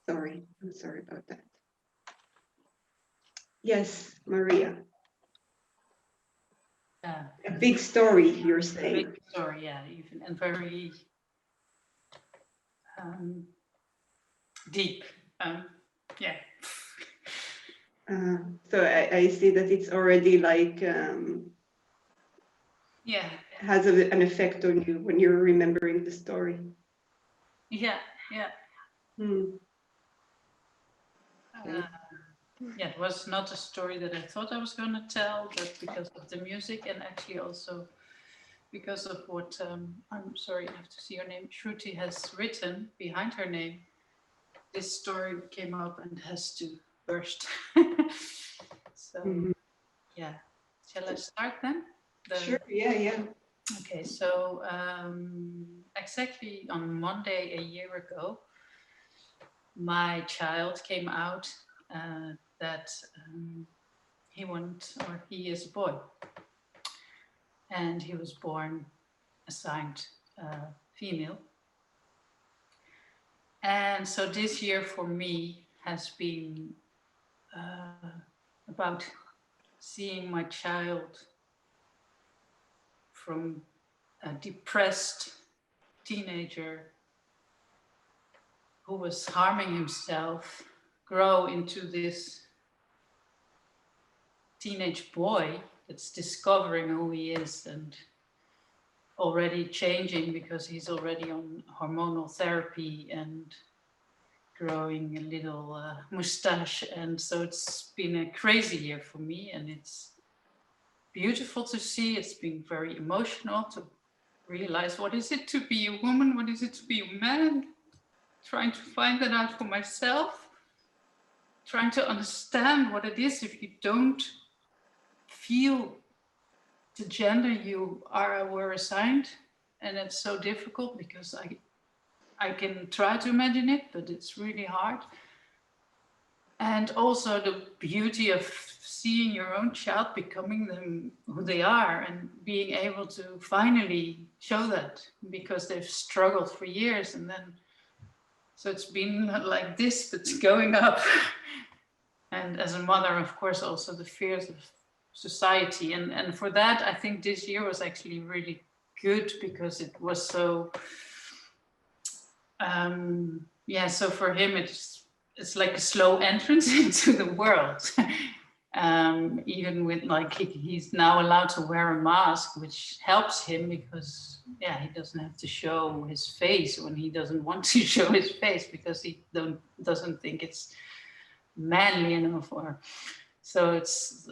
Sorry, I'm sorry about that. Yes, Maria. Yeah. A big story, you're saying. Big story, yeah, even and very deep. Yeah. So I see that it's already like Yeah. has an effect on you when you're remembering the story. Yeah. Yeah. Okay. Yeah, it was not a story that I thought I was going to tell, but because of the music and actually also because of what I'm sorry, I have to see her name. Shruthi has written behind her name. This story came up and has to burst. So yeah, shall I start then? Sure. Yeah. Okay, so exactly on Monday a year ago, my child came out that he is a boy, and he was born assigned female. And so this year for me has been about seeing my child from a depressed teenager who was harming himself grow into this teenage boy that's discovering who he is and already changing because he's already on hormonal therapy and growing a little mustache. And so it's been a crazy year for me, and it's beautiful to see. It's been very emotional to realize what is it to be a woman, what is it to be a man, trying to find that out for myself, trying to understand what it is if you don't feel the gender you were assigned. And it's so difficult because I can try to imagine it, but it's really hard. And also the beauty of seeing your own child becoming them who they are and being able to finally show that, because they've struggled for years. And then so it's been like this, but going up. And as a mother, of course, also the fears of society. And for that, I think this year was actually really good because it was so, so for him, it's like a slow entrance into the world. Even with he's now allowed to wear a mask, which helps him because he doesn't have to show his face when he doesn't want to show his face because he doesn't think it's manly enough, or so it's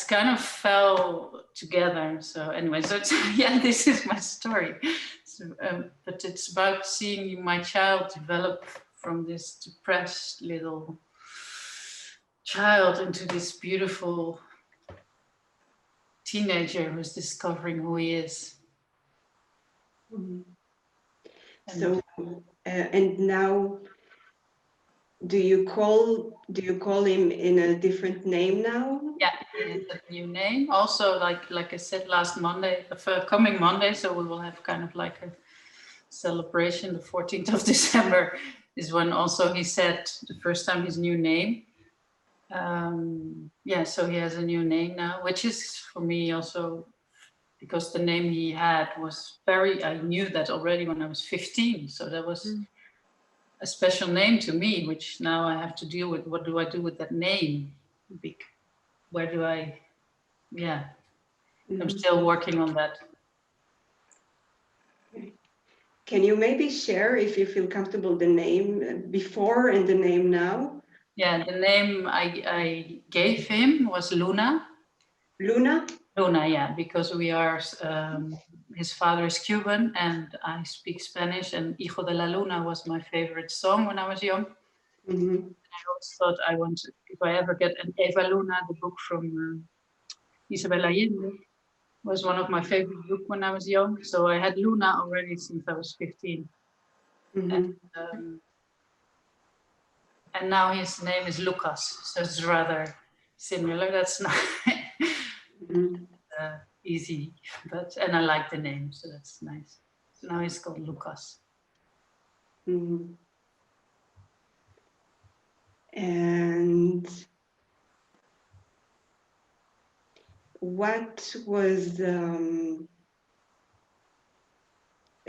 kind of fell together. So anyway, so this is my story. So, but it's about seeing my child develop from this depressed little child into this beautiful teenager who's discovering who he is. So and now do you call him in a different name now? Yeah, he has a new name. Also, like I said last Monday, coming Monday, so we will have kind of like a celebration. The 14th of December is when also he said the first time his new name. So he has a new name now, which is for me also because the name he had was I knew that already when I was 15. So that was a special name to me, which now I have to deal with. What do I do with that name? Where do I, I'm still working on that. Can you maybe share, if you feel comfortable, the name before and the name now? Yeah, the name I gave him was Luna. Luna? Luna, yeah, because we are, his father is Cuban and I speak Spanish, and Hijo de la Luna was my favorite song when I was young. Mm-hmm. I always thought I wanted, if I ever get an Eva Luna, the book from Isabel Allende, was one of my favorite books when I was young. So I had Luna already since I was 15. Mm-hmm. And now his name is Lucas, so it's rather similar. That's not easy, and I like the name, so that's nice. So now he's called Lucas. Mm-hmm. And what was do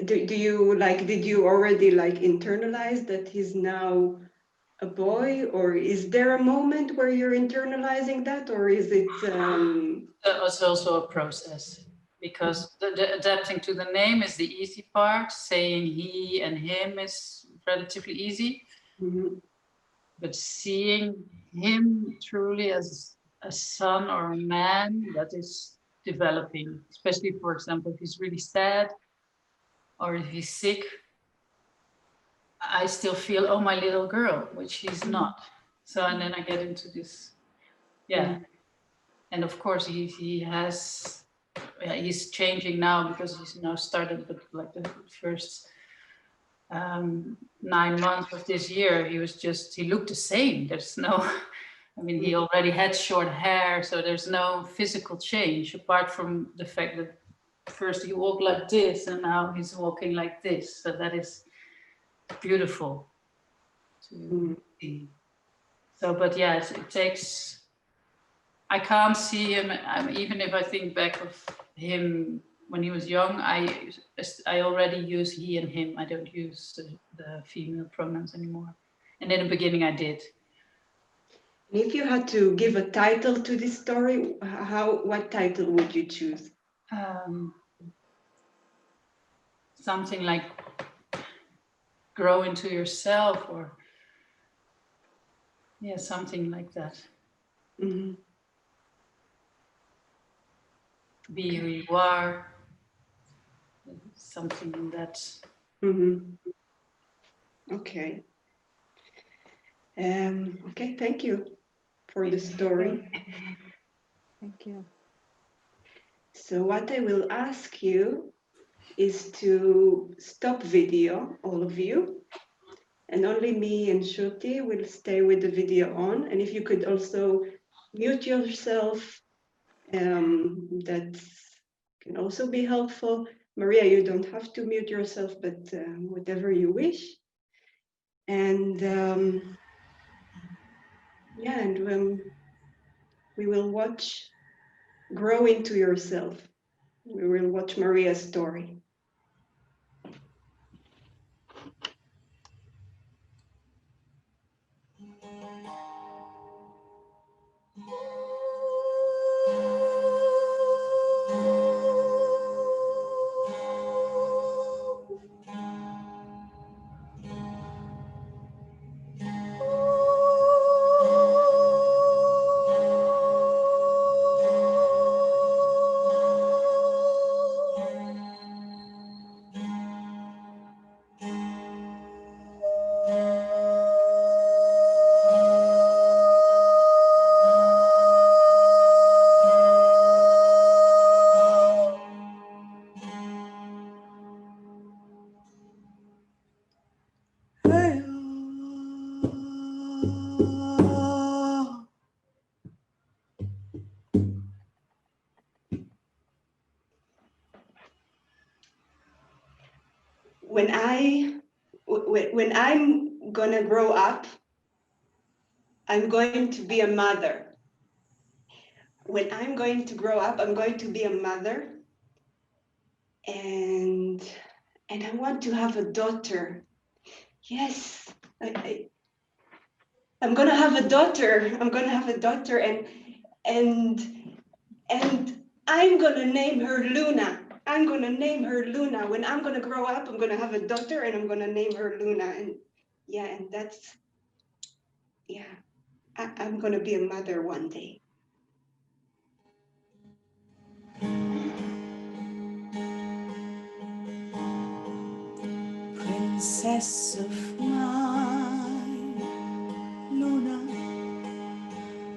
you like, did you already like internalize that he's now a boy, or is there a moment where you're internalizing that, or is it That was also a process, because the adapting to the name is the easy part. Saying he and him is relatively easy, but seeing him truly as a son or a man, that is developing. Especially, for example, if he's really sad or if he's sick, I still feel, oh, my little girl, which he's not. So, and then I get into this, yeah. And of course, he has, he's changing now, because he's now started, but like the first 9 months of this year, he looked the same. There's no, I mean, he already had short hair, so there's no physical change, apart from the fact that first he walked like this and now he's walking like this. So that is beautiful to see. So, but yeah, it takes, I can't see him. Even if I think back of him when he was young, I already use he and him. I don't use the female pronouns anymore. And in the beginning I did. If you had to give a title to this story, what title would you choose? Something like grow into yourself, or yeah, something like that. Be who you are. Something that. Okay. Okay, thank you for the story. Thank you. So what I will ask you is to stop video, all of you, and only me and Shruti will stay with the video on. And if you could also mute yourself, that can also be helpful. Maria, you don't have to mute yourself, but whatever you wish. And yeah, and we will watch Grow Into Yourself. We will watch Maria's story. When I'm gonna grow up, I'm going to be a mother. When I'm going to grow up, I'm going to be a mother, and I want to have a daughter. Yes, I'm gonna have a daughter. I'm gonna have a daughter, and I'm gonna name her Luna. I'm gonna name her Luna. When I'm gonna grow up, I'm gonna have a daughter, and I'm gonna name her Luna. And yeah, and that's, yeah, I'm gonna be a mother one day. Princess of mine, Luna,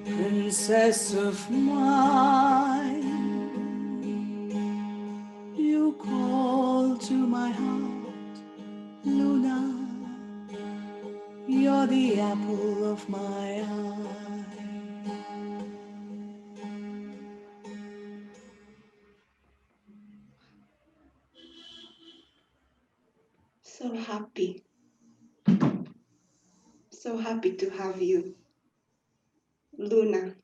princess of mine, you call to my heart, Luna, you're the apple of my eye. So happy. So happy to have you, Luna.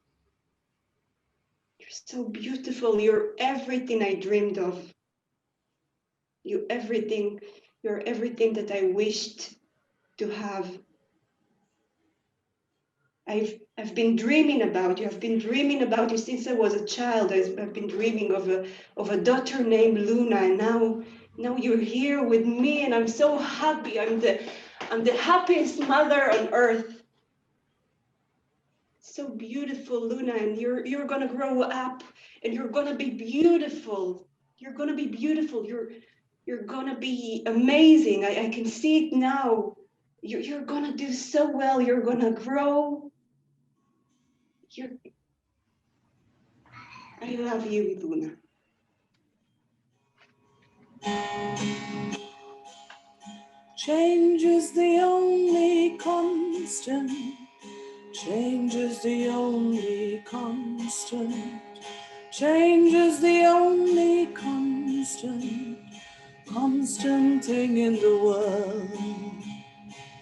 You're so beautiful. You're everything I dreamed of. You're everything that I wished to have. I've been dreaming about you. I've been dreaming about you since I was a child. I've been dreaming of a daughter named Luna, and now you're here with me, and I'm so happy. I'm the happiest mother on earth. So beautiful, Luna, and you're gonna grow up, and you're gonna be beautiful. You're gonna be beautiful. You're gonna be amazing. I can see it now. You're gonna do so well. You're gonna grow. I love you, Luna. Change is the only constant. Change is the only constant. Change is the only constant. Constant thing in the world.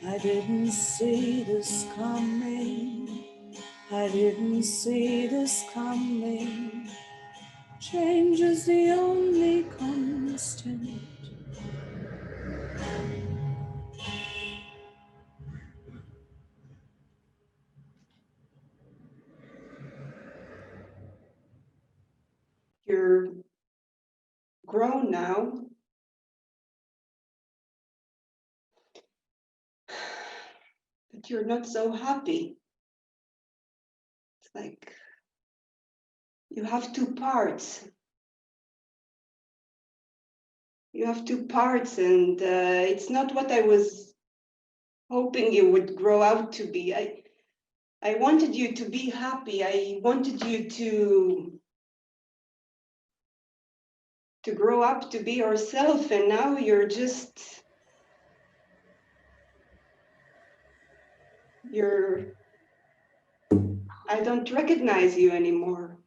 I didn't see this coming. I didn't see this coming. Change is the only constant. You're grown now. But you're not so happy. It's like you have two parts. You have two parts, and it's not what I was hoping you would grow out to be. I wanted you to be happy. I wanted you to grow up to be yourself, and now you're I don't recognize you anymore.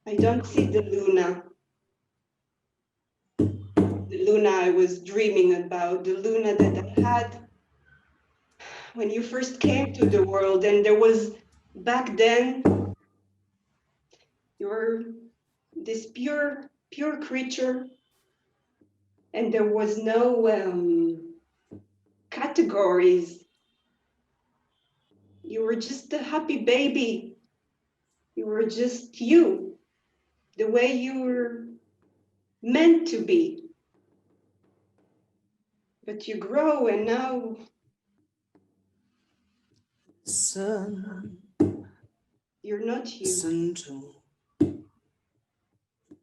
I don't see the Luna I was dreaming about, the Luna that I had when you first came to the world. And there was, back then, you were this pure creature, and there was no categories. You were just a happy baby. You were just you, the way you were meant to be. But you grow, and now Listen, you're not you.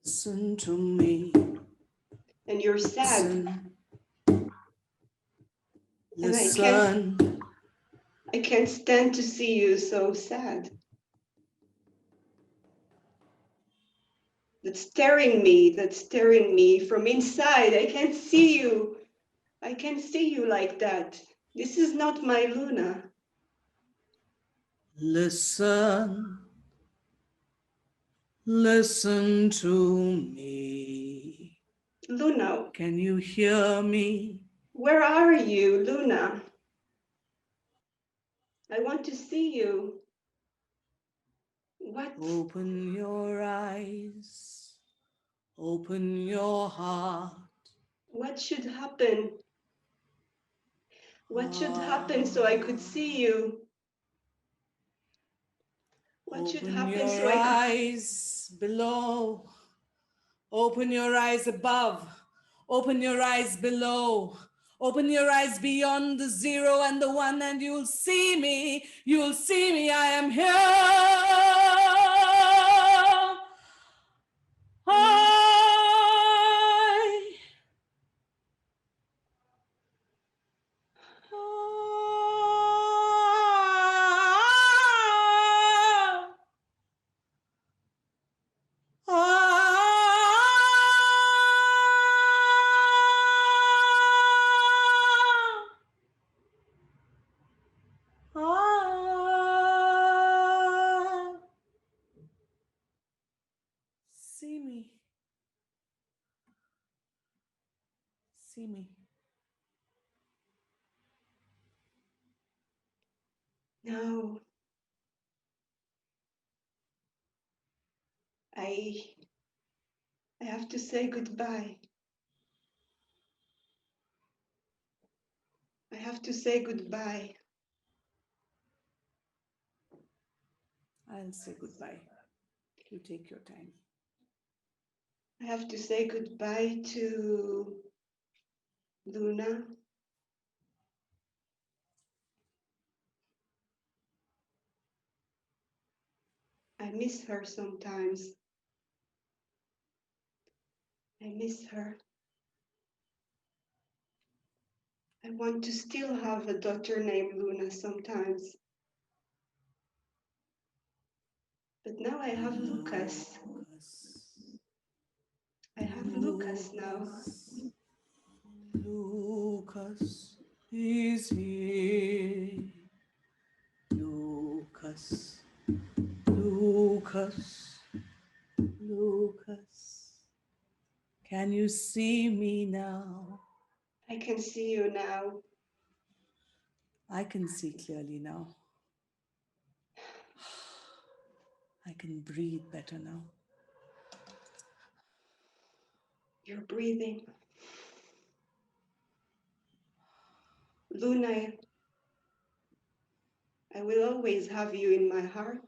Listen to me. And you're sad. Listen. And I can't stand to see you so sad. That's staring me from inside. I can't see you. I can't see you like that. This is not my Luna. Listen. Listen to me. Luna. Can you hear me? Where are you, Luna? I want to see you. What? Open your eyes. Open your heart. What should happen? What should happen so I could see you? What should happen so I could... Open your eyes below. Open your eyes above. Open your eyes below. Open your eyes beyond the 0 and the 1, and you'll see me. You'll see me. I am here. Now I have to say goodbye. I have to say goodbye. I'll say goodbye. You take your time. I have to say goodbye to Luna. I miss her sometimes. I miss her. I want to still have a daughter named Luna sometimes. But now I have Lucas. I have Lucas now. Lucas is here. Lucas, Lucas, Lucas. Can you see me now? I can see you now. I can see clearly now. I can breathe better now. You're breathing. Luna, I will always have you in my heart.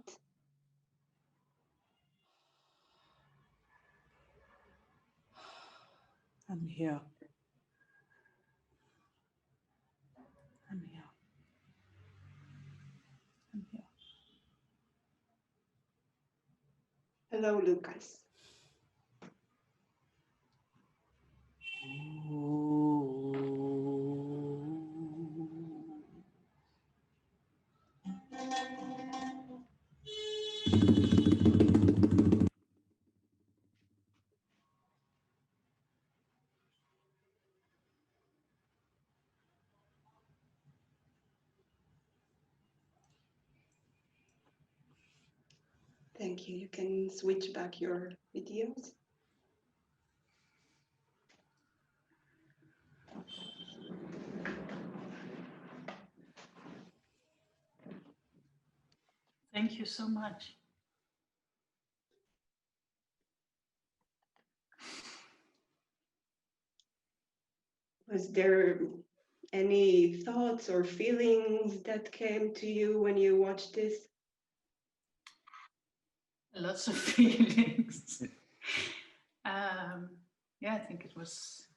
I'm here. I'm here. I'm here. Hello, Lucas. Thank you. You can switch back your videos. Thank you so much. Was there any thoughts or feelings that came to you when you watched this? Lots of feelings. Yeah, I think it's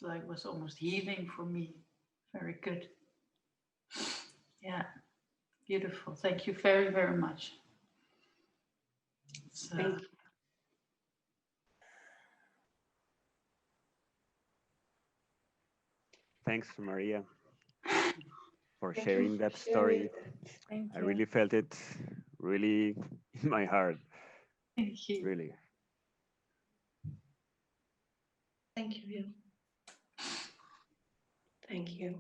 like was almost healing for me. Very good. Yeah, beautiful. Thank you very, very much. Thank you. Thanks, Maria, for Thank sharing you for that sharing story. that. Thank I you. really felt it really in my heart, Thank you. really. Thank you. Thank you.